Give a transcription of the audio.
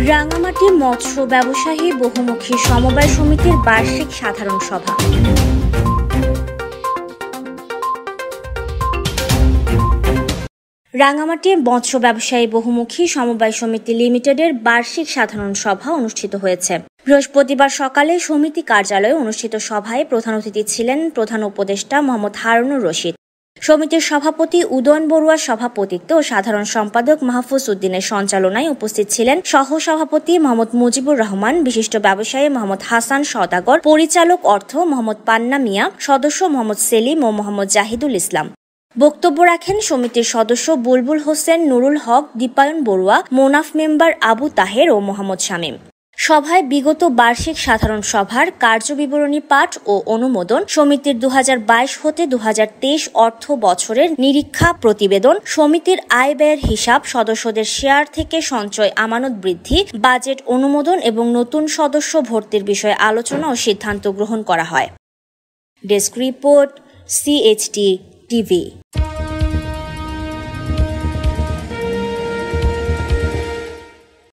রাঙামাটি মৎস্য ব্যবসায়ী বহুমুখী সমবায় সমিতির বার্ষিক সাধারণ সভা। রাঙামাটি মৎস্য ব্যবসায়ী বহুমুখী সমবায় সমিতি লিমিটেডের বার্ষিক সাধারণ সভা অনুষ্ঠিত হয়েছে। বৃহস্পতিবার সকালে সমিতি কার্যালয়ে অনুষ্ঠিত সভায় প্রধান অতিথি ছিলেন প্রধান উপদেষ্টা মোহাম্মদ হারুনুর রশিদ। সমিতির সভাপতি উদয়ন বড়ুয়ার সভাপতিত্বে ও সাধারণ সম্পাদক মাহফুজ উদ্দিনের সঞ্চালনায় উপস্থিত ছিলেন সহ-সভাপতি মোহাম্মদ মুজিবুর রহমান, বিশিষ্ট ব্যবসায়ী মোহাম্মদ হাসান সওদাগর, পরিচালক অর্থ মোহাম্মদ পান্না মিয়া, সদস্য মোহাম্মদ সেলিম ও মোহাম্মদ জাহিদুল ইসলাম। বক্তব্য রাখেন সমিতির সদস্য বুলবুল হোসেন, নুরুল হক, দীপায়ন বড়ুয়া, মোনাফ মেম্বার আবু তাহের ও মোহাম্মদ শামীম। সভায় বিগত বার্ষিক সাধারণ সভার কার্যবিবরণী পাঠ ও অনুমোদন, সমিতির 2022 হতে 2023 অর্থ বছরের নিরীক্ষা প্রতিবেদন, সমিতির আয় ব্যয়ের হিসাব, সদস্যদের শেয়ার থেকে সঞ্চয় আমানত বৃদ্ধি, বাজেট অনুমোদন এবং নতুন সদস্য ভর্তির বিষয়ে আলোচনা ও সিদ্ধান্ত গ্রহণ করা হয়। Desk report, CHT TV।